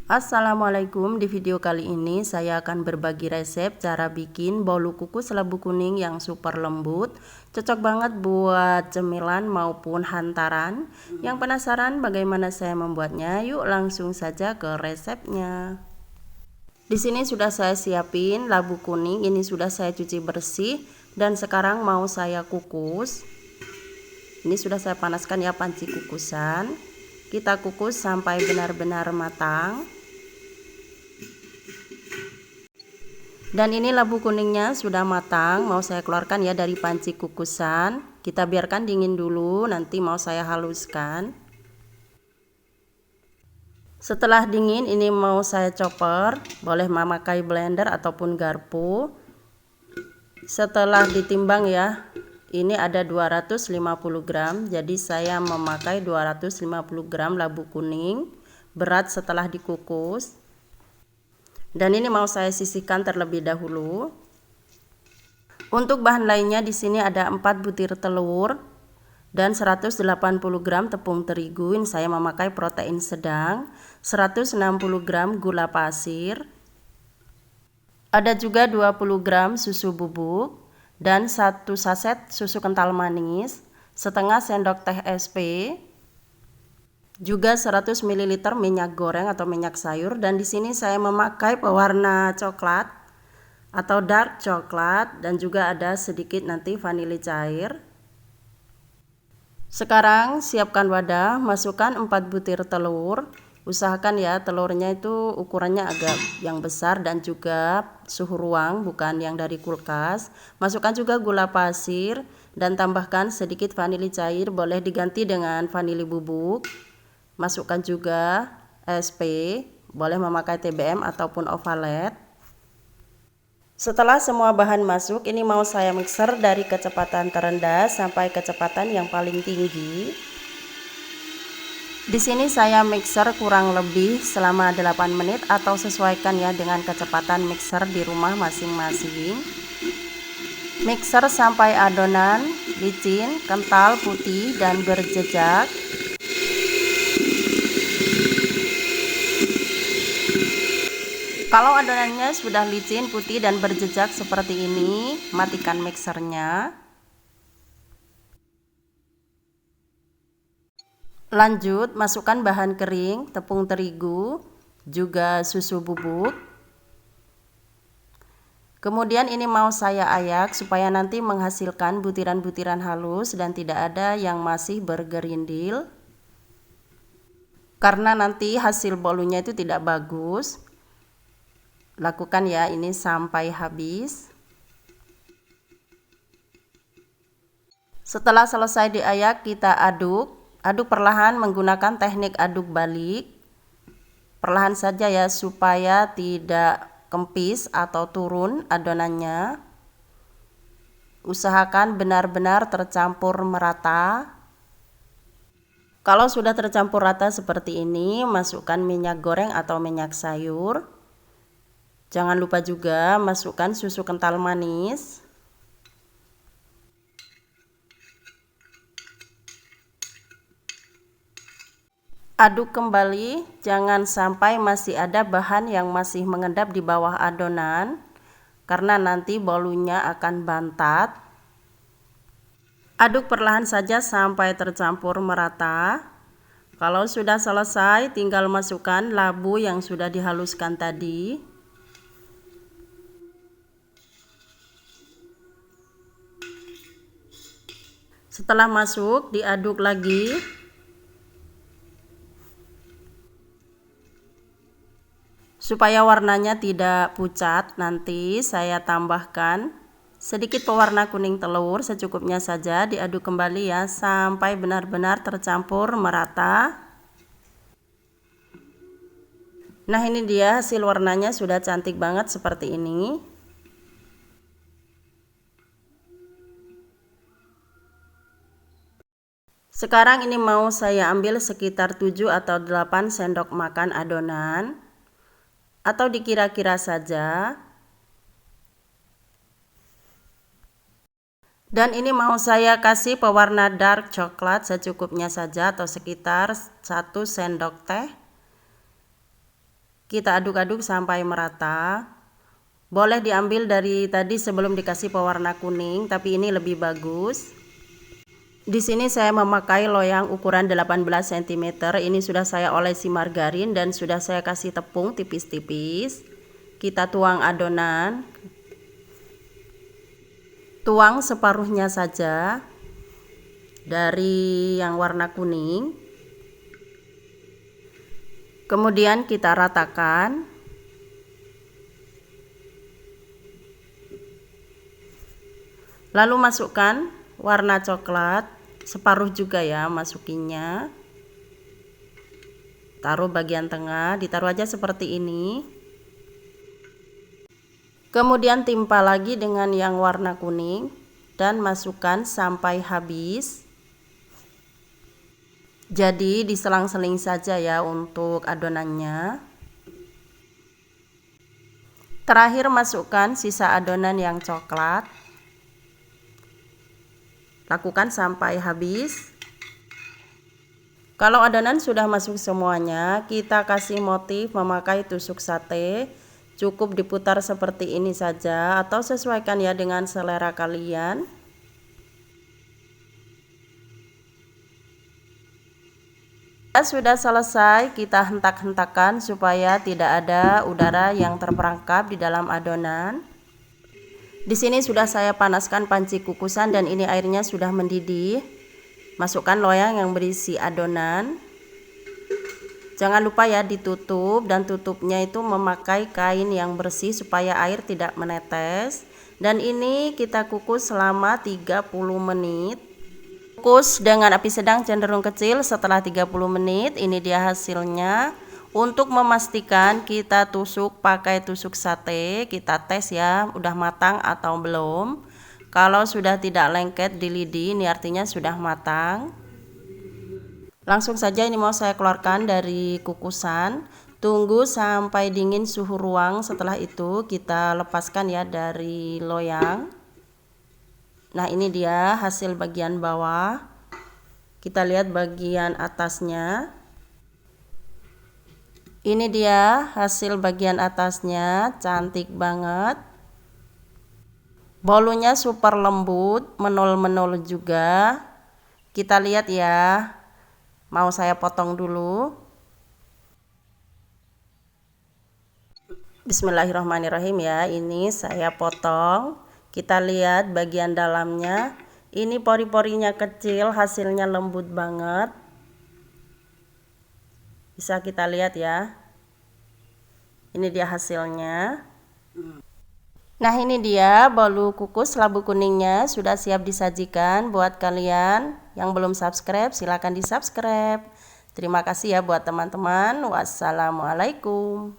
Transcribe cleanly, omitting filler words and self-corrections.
Assalamualaikum, di video kali ini saya akan berbagi resep cara bikin bolu kukus labu kuning yang super lembut. Cocok banget buat cemilan maupun hantaran. Yang penasaran bagaimana saya membuatnya? Yuk langsung saja ke resepnya. Di sini sudah saya siapin labu kuning, ini sudah saya cuci bersih dan sekarang mau saya kukus. Ini sudah saya panaskan ya panci kukusan. Kita kukus sampai benar-benar matang. Dan ini labu kuningnya sudah matang, mau saya keluarkan ya dari panci kukusan. Kita biarkan dingin dulu, nanti mau saya haluskan. Setelah dingin ini mau saya chopper, boleh memakai blender ataupun garpu. Setelah ditimbang ya, ini ada 250 gram, jadi saya memakai 250 gram labu kuning berat setelah dikukus. Dan ini mau saya sisihkan terlebih dahulu. Untuk bahan lainnya di sini ada 4 butir telur dan 180 gram tepung terigu. Ini saya memakai protein sedang, 160 gram gula pasir. Ada juga 20 gram susu bubuk dan 1 saset susu kental manis, setengah sendok teh SP. Juga 100 ml minyak goreng atau minyak sayur, dan di sini saya memakai pewarna coklat atau dark coklat dan juga ada sedikit nanti vanili cair. Sekarang siapkan wadah, masukkan 4 butir telur. Usahakan ya telurnya itu ukurannya agak yang besar dan juga suhu ruang, bukan yang dari kulkas. Masukkan juga gula pasir dan tambahkan sedikit vanili cair, boleh diganti dengan vanili bubuk. Masukkan juga SP, boleh memakai TBM ataupun ovalet. Setelah semua bahan masuk, ini mau saya mixer dari kecepatan terendah sampai kecepatan yang paling tinggi. Di sini saya mixer kurang lebih selama 8 menit atau sesuaikan ya dengan kecepatan mixer di rumah masing-masing. Mixer sampai adonan licin, kental, putih dan berjejak. Kalau adonannya sudah licin, putih dan berjejak seperti ini, matikan mixernya. Lanjut, masukkan bahan kering, tepung terigu, juga susu bubuk. Kemudian ini mau saya ayak supaya nanti menghasilkan butiran-butiran halus dan tidak ada yang masih bergerindil. Karena nanti hasil bolunya itu tidak bagus. Lakukan ya ini sampai habis. Setelah selesai diayak, kita aduk perlahan menggunakan teknik aduk balik. Perlahan saja ya supaya tidak kempis atau turun adonannya. Usahakan benar-benar tercampur merata. Kalau sudah tercampur rata seperti ini, masukkan minyak goreng atau minyak sayur. Jangan lupa juga masukkan susu kental manis. Aduk kembali, jangan sampai masih ada bahan yang masih mengendap di bawah adonan, karena nanti bolunya akan bantat. Aduk perlahan saja sampai tercampur merata. Kalau sudah selesai, tinggal masukkan labu yang sudah dihaluskan tadi. Setelah masuk, diaduk lagi. Supaya warnanya tidak pucat, nanti saya tambahkan sedikit pewarna kuning telur, secukupnya saja. Diaduk kembali ya sampai benar-benar tercampur merata. Nah, ini dia hasil warnanya sudah cantik banget seperti ini. Sekarang ini mau saya ambil sekitar 7 atau 8 sendok makan adonan, atau dikira-kira saja. Dan ini mau saya kasih pewarna dark coklat secukupnya saja atau sekitar 1 sendok teh. Kita aduk-aduk sampai merata. Boleh diambil dari tadi sebelum dikasih pewarna kuning, tapi ini lebih bagus. Di sini saya memakai loyang ukuran 18 cm. Ini sudah saya olesi margarin dan sudah saya kasih tepung tipis-tipis. Kita tuang adonan. Tuang separuhnya saja dari yang warna kuning. Kemudian kita ratakan. Lalu masukkan warna coklat. Separuh juga ya masukinnya. Taruh bagian tengah, ditaruh aja seperti ini. Kemudian timpa lagi dengan yang warna kuning dan masukkan sampai habis. Jadi diselang-seling saja ya untuk adonannya. Terakhir masukkan sisa adonan yang coklat. Lakukan sampai habis. Kalau adonan sudah masuk semuanya, kita kasih motif memakai tusuk sate. Cukup diputar seperti ini saja atau sesuaikan ya dengan selera kalian. Sudah selesai, kita hentak-hentakan supaya tidak ada udara yang terperangkap di dalam adonan. Di sini sudah saya panaskan panci kukusan dan ini airnya sudah mendidih. Masukkan loyang yang berisi adonan. Jangan lupa ya ditutup, dan tutupnya itu memakai kain yang bersih supaya air tidak menetes. Dan ini kita kukus selama 30 menit. Kukus dengan api sedang cenderung kecil. Setelah 30 menit ini dia hasilnya. Untuk memastikan kita tusuk pakai tusuk sate, kita tes ya udah matang atau belum. Kalau sudah tidak lengket di lidi, ini artinya sudah matang. Langsung saja ini mau saya keluarkan dari kukusan. Tunggu sampai dingin suhu ruang. Setelah itu kita lepaskan ya dari loyang. Nah, ini dia hasil bagian bawah. Kita lihat bagian atasnya. Ini dia hasil bagian atasnya, cantik banget. Bolunya super lembut, menul-menul juga. Kita lihat ya. Mau saya potong dulu. Bismillahirrahmanirrahim ya. Ini saya potong. Kita lihat bagian dalamnya. Ini pori-porinya kecil, hasilnya lembut banget. Bisa kita lihat ya. Ini dia hasilnya. Nah, ini dia bolu kukus labu kuningnya sudah siap disajikan. Buat kalian yang belum subscribe, silahkan di subscribe. Terima kasih ya buat teman-teman. Wassalamualaikum.